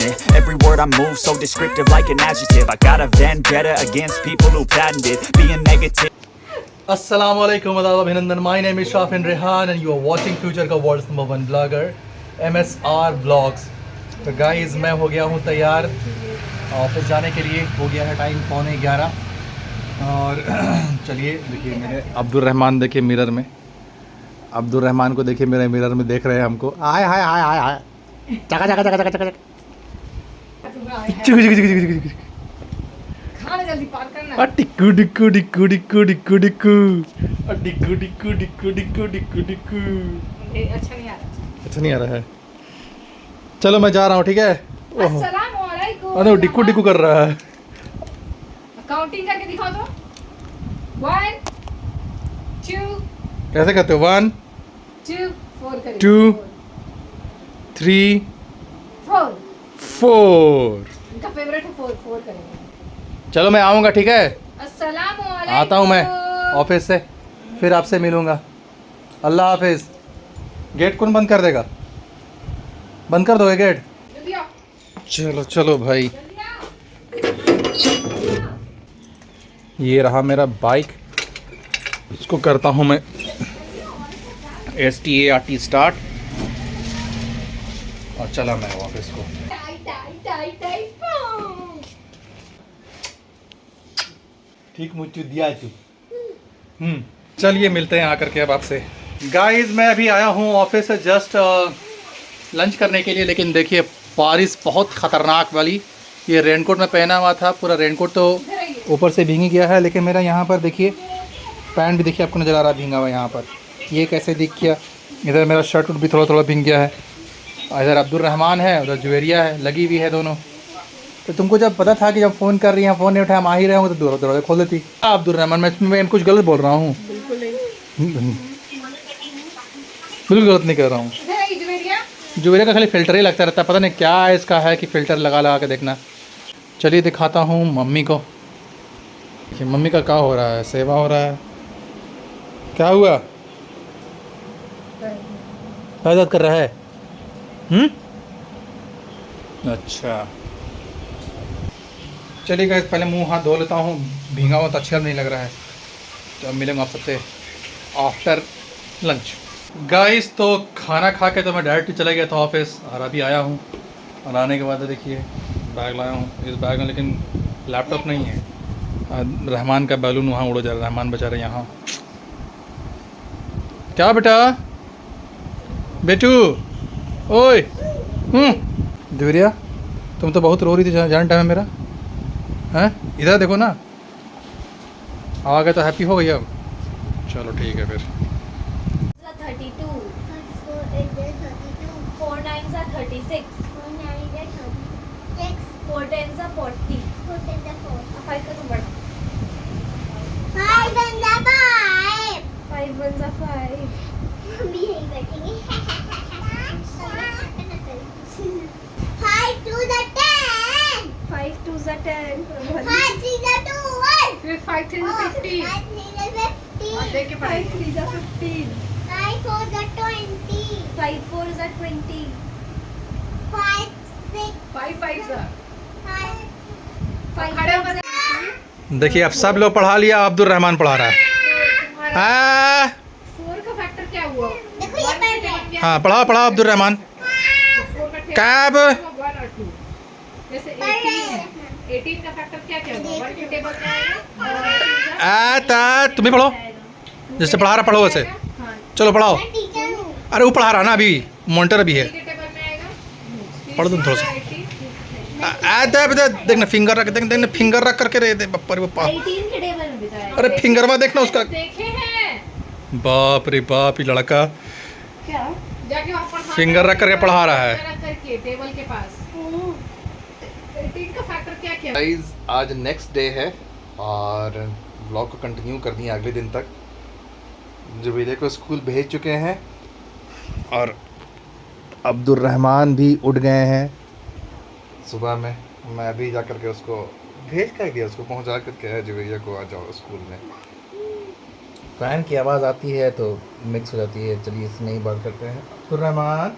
Every word I move so descriptive like an adjective. I got a vendetta against people who patented being negative. Assalamualaikum Abhinandan. My name is Shafin Rehan and you are watching Future का world's #1 blogger MSR Vlogs. तो guys मैं हो गया हूँ तैयार office जाने के लिए। हो गया है टाइम 11:15 और चलिए देखिए मेरे अब्दुल रहमान देखिए मिरर में, अब्दुल रहमान को देखिए मेरे मिरर में देख रहे हैं हमको। हाय हाय हाय हाय हाय चका चका चका चका चका खाना जल्दी पार करना। टिक्कू डिक्कू डिक्कू डिक्कू डिक्कू डिक्कू डिक्कू डिक्कू डिक्कू डिक्कू डिक्कू डिक्कू। अच्छा नहीं आ रहा। अच्छा नहीं आ रहा है। चलो मैं जा रहा हूँ, ठीक है। अस्सलामुअलैकुम। अरे वो डिक्कू डिक्कू कर रहा है। काउंटिंग करके दिखाओ तो। 1 2 कैसे करते हो? 1 2 4 करेंगे। 2 3 4 4। इनका फेवरेट है 4 4 करेंगे। चलो मैं आऊँगा, ठीक है। अस्सलामुअलैकुम। आता हूँ मैं ऑफिस से, फिर आपसे मिलूँगा। अल्लाह हाफिज़। गेट कौन बंद कर देगा? बंद कर दोगे गेट? जल्दी आओ। चलो चलो भाई। जल्दी आओ। ये रहा मेरा बाइक, इसको करता हूँ मैं START स्टार्ट और चला मैं ऑफिस को। टाई टाई टाई टाई पाऊ। ठीक मुझे दिया तू। चलिए मिलते हैं आकर के अब आपसे। गाइस मैं अभी आया हूँ ऑफिस से जस्ट लंच करने के लिए, लेकिन देखिए बारिश बहुत ख़तरनाक वाली। ये रेनकोट में पहना हुआ था, पूरा रेनकोट तो ऊपर से भीग गया है, लेकिन मेरा यहाँ पर देखिए पैंट भी देखिए आपको नज़र आ रहा है भींगा हुआ यहाँ पर। ये कैसे दिख गया? इधर मेरा शर्ट भी थोड़ा थोड़ा भीग गया है। इधर अब्दुल रहमान है, उधर जुवेरिया है, लगी हुई है दोनों। तो तुमको जब पता था कि जब फ़ोन कर रही हैं, फ़ोन नहीं उठाया, हम आ ही रहे होंगे तो दरवाज़ा खोल देती। अब्दुल रहमान मैं कुछ गलत बोल रहा हूँ? बिल्कुल गलत नहीं कर रहा हूँ। जुवेरिया का खाली फ़िल्टर ही लगता रहता है, पता नहीं क्या है इसका है कि फ़िल्टर लगा लगा के देखना। चलिए दिखाता हूँ मम्मी को। देखिए मम्मी का क्या हो रहा है, सेवा हो रहा है। क्या हुआ? क्या दर्द कर रहा है? अच्छा चलिए गाइस पहले मुंह हाथ धो लेता हूँ, भींगा हुआ तो अच्छा नहीं लग रहा है। तो अब मिलेंगे आप सबसे आफ्टर लंच। गाइस तो खाना खा के तो मैं डायरेक्ट चला गया था ऑफिस और अभी आया हूँ। और आने के बाद देखिए बैग लाया हूँ। इस बैग में लेकिन लैपटॉप नहीं है। रहमान का बैलून वहाँ उड़ जा रहा है, रहमान बेचारे यहाँ। क्या बेटा? बेटू ओए जुवेरिया तुम तो बहुत रो रही थी, जान टाइम है मेरा। हैं इधर देखो ना, आ गए तो हैप्पी हो गई अब। चलो ठीक है फिर। 32 4 9s are 36 4 10s are 40 5 का तुम बढ़ा 5 1s are 5 5 2s are 10 5 2s are 10 5 3s are 12 फिर 5 3 15 और देख के 5 3s are 15 5 4s are 20 5 4s are 20 5 6 5 5 sir 5 खड़े होकर देखिए अब सब लोग पढ़ा लिया, अब्दुल रहमान पढ़ा रहा है। हाँ 4 का फैक्टर क्या हुआ? देखो ये पैर है। हाँ पढ़ाओ पढ़ाओ अब्दुल रहमान। 4 का कैब 1 और 2 जैसे 18 का फैक्टर क्या क्या होगा? 1 के टेबल में आएगा। आता तुम्हें पढ़ो, जैसे पढ़ा रहा पढ़ो वैसे। हाँ चलो पढ़ाओ। मैं टीचर हूँ। अरे वो पढ़ा रहा ना, अभी मॉनिटर भी है। 3 के टेबल में आएगा। पढ़ दो थोड़ा सा। 18 आता देखना फिंगर रख, देखना फिंगर रख करके रहे थे बप्पा रे बप्पा। 18 के टेबल में बिताया। अरे फिंगर में देखना उसका। देखे हैं बाप रे बाप, ये लड़का क्या? जाके वहाँ पर फिंगर रख करके पढ़ा रहा है। रख करके टेबल के पास 18 का फैक्टर क्या क्या? गाइस आज नेक्स्ट डे है और ब्लॉग को कंटिन्यू करनी है अगले दिन तक। जुवेरिया को स्कूल भेज चुके हैं और अब्दुल रहमान भी उठ गए हैं सुबह में। मैं अभी जा करके उसको भेज कर दिया, उसको पहुंचा करके है जुवेरिया को आ जाओ स्कूल में। फ़ैन की आवाज़ आती है तो मिक्स हो जाती है। चलिए इसमें ही बात करते हैं। अब्दुल रहमान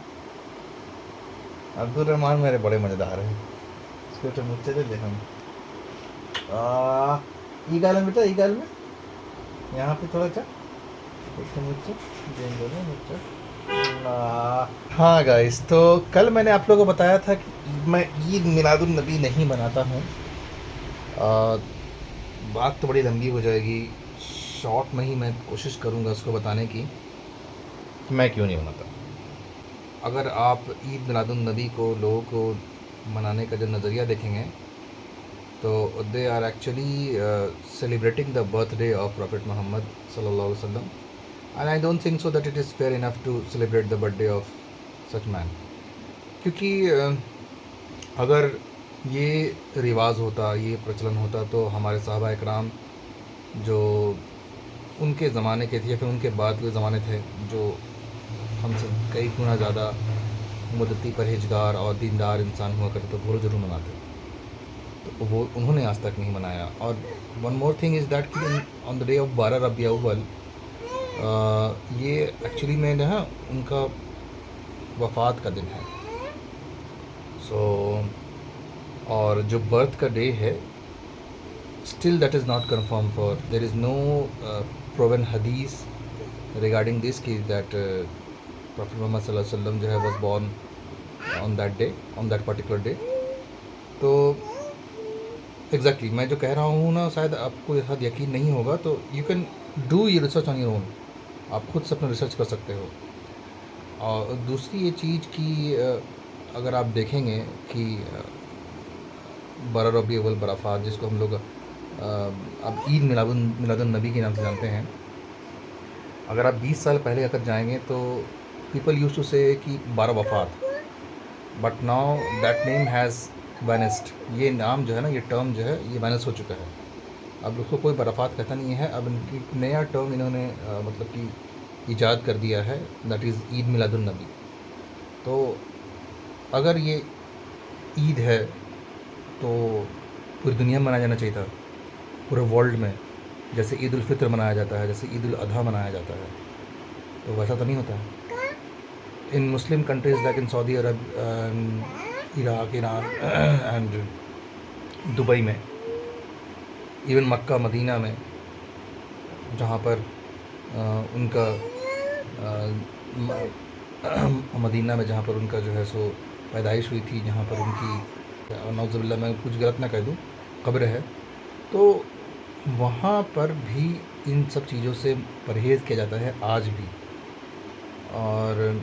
अब्दुल रहमान मेरे बड़े मज़ेदार हैं। इसके तो मुझसे दे हम ई गाल में बेटा, ई गाल में यहाँ पे थोड़ा सा मुझसे मुझसे। हाँ गाइस, तो कल मैंने आप लोगों को बताया था कि मैं ईद मिलादुन नबी नहीं मनाता हूँ। बात तो बड़ी लंबी हो जाएगी, शॉर्ट में ही मैं कोशिश करूँगा उसको बताने की कि मैं क्यों नहीं मनाता। अगर आप ईद मिलादुन नबी को लोगों को मनाने का जो नज़रिया देखेंगे तो they are actually celebrating the birthday of prophet Muhammad सल्लल्लाहु अलैहि वसल्लम, and I don't think so that it is fair enough to celebrate the birthday of such man. क्योंकि अगर ये रिवाज होता, ये प्रचलन होता, तो हमारे सहाबा इकराम जो उनके ज़माने के थे या फिर उनके बाद के ज़माने थे, जो हमसे कई गुना ज़्यादा मुद्दती परहेजगार और दीनदार इंसान हुआ करते, तो वो ज़रूर मनाते, तो वो उन्होंने आज तक नहीं मनाया। और one more thing is that कि ऑन द डे ऑफ 12 रबी अव्वल ये एक्चुअली में ना उनका वफ़ात का दिन है। सो और जो बर्थ का डे है, still that is not confirm for, there is no proven हदीस रिगार्डिंग दिस कि दैट प्रॉफिट मोहम्मद सल्लल्लाहु अलैहि वसल्लम जो है was born on that day, on that particular day. तो एग्जैक्टली मैं जो कह रहा हूँ ना, शायद आपको ये शायद यकीन नहीं होगा, तो यू कैन डू ये रिसर्च ऑन योर ओन, आप खुद से अपना रिसर्च कर सकते हो। और दूसरी ये चीज़ कि अगर आप देखेंगे कि 12 रबी अव्वल बराफ़ात, जिसको हम लोग अब ईद मिलादुन नबी के नाम से जानते हैं, अगर आप 20 साल पहले अगर जाएंगे तो पीपल यूज टू से कि 12 वफ़ात, but now that name has vanished. ये नाम जो है ना, ये टर्म जो है, ये वैनिस हो चुका है। अब उसको कोई बराफ़ात कहता नहीं है। अब इनकी नया टर्म इन्होंने मतलब कि ईजाद कर दिया है, दैट इज़ ईद मिलादुन नबी। तो अगर ये ईद है तो पूरी दुनिया में मनाया जाना चाहिए था, पूरे वर्ल्ड में, जैसे ईद उल फित्र मनाया जाता है, जैसे ईद उल अधा मनाया जाता है। तो वैसा तो नहीं होता है। इन Muslim countries like in Saudi Arab, Iraq, Iran and Dubai में, इवन मक्का मदीना में, जहाँ पर उनका मदीना में जहाँ पर उनका जो है सो पैदाइश हुई थी, जहाँ पर उनकी नौज़ुबिल्लाह मैं कुछ गलत ना कह दूँ कब्र है, तो वहाँ पर भी इन सब चीज़ों से परहेज़ किया जाता है आज भी। और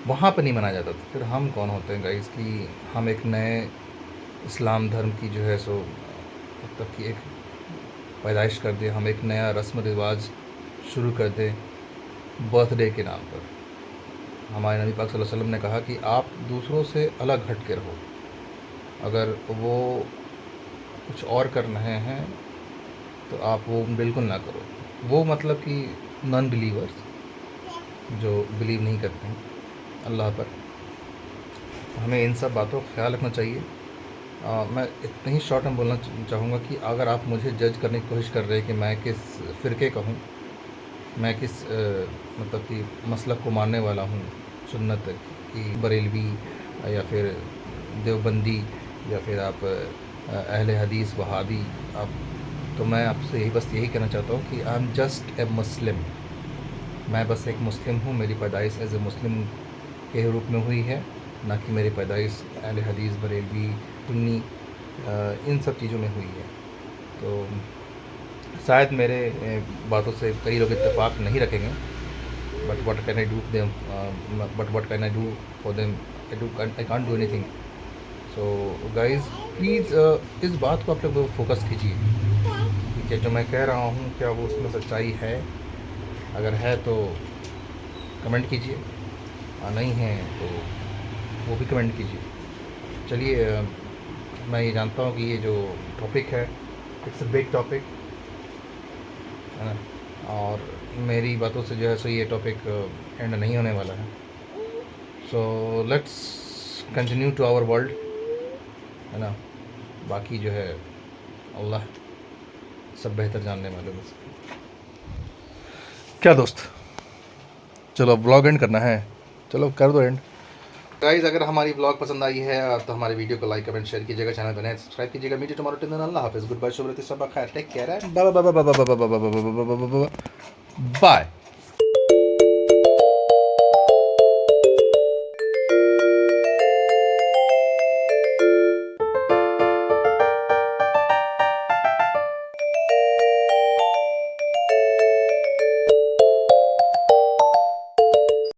वहाँ पर नहीं मनाया जाता। तो फिर हम कौन होते हैं गाइस कि हम एक नए इस्लाम धर्म की जो है सो मतलब कि एक पैदाइश कर दें, हम एक नया रस्म रिवाज शुरू कर दें बर्थडे के नाम पर। हमारे नबी पाक सल्लल्लाहु अलैहि वसल्लम ने कहा कि आप दूसरों से अलग हट के रहो। अगर वो कुछ और कर रहे हैं तो आप वो बिल्कुल ना करो। वो मतलब कि नॉन बिलीवर्स जो बिलीव नहीं करते हैं अल्लाह पर, हमें इन सब बातों का ख्याल रखना चाहिए। मैं इतना ही शॉर्ट में बोलना चाहूँगा कि अगर आप मुझे जज करने की कोशिश कर रहे हैं कि मैं किस फ़िरके का हूँ, मैं किस मतलब कि मसलक को मानने वाला हूँ, सुन्नत की बरेलवी या फिर देवबंदी या फिर आप अहले हदीस वहाबी, आप, तो मैं आपसे यही कहना चाहता हूँ कि आई एम जस्ट ए मुस्लिम। मैं बस एक मुस्लिम हूँ। मेरी पैदाइश एज ए मुस्लिम के रूप में हुई है, ना कि मेरी पैदाइश अहले हदीस बरेलवी सुन्नी इन सब चीज़ों में हुई है। तो शायद मेरे बातों से कई लोग इत्तेफाक नहीं रखेंगे, but what can I do them, but what can I do for them, I can't do anything. So guys please इस बात को आप लोग फोकस कीजिए, ठीक है? जो मैं कह रहा हूँ क्या वो उसमें सच्चाई है? अगर है तो कमेंट कीजिए, और नहीं है तो वो भी कमेंट कीजिए। चलिए, मैं ये जानता हूँ कि ये जो टॉपिक है इट्स अ बिग टॉपिक है ना, और मेरी बातों से जो है सो ये टॉपिक एंड नहीं होने वाला है। So let's continue to our world, है ना। बाकी जो है अल्लाह सब बेहतर जानने वाले। बस क्या दोस्त, चलो ब्लॉग एंड करना है, चलो कर दो एंड। गाइस अगर हमारी व्लॉग पसंद आई है तो हमारे वीडियो को लाइक कमेंट शेयर कीजिएगा, चैनल बनाए सब्सक्राइब कीजिएगा। Meet you tomorrow till then, अल्लाह हाफिज़, गुड बाय, शुभ रात्रि, सब खैर, take care, bye bye bye bye bye bye bye bye.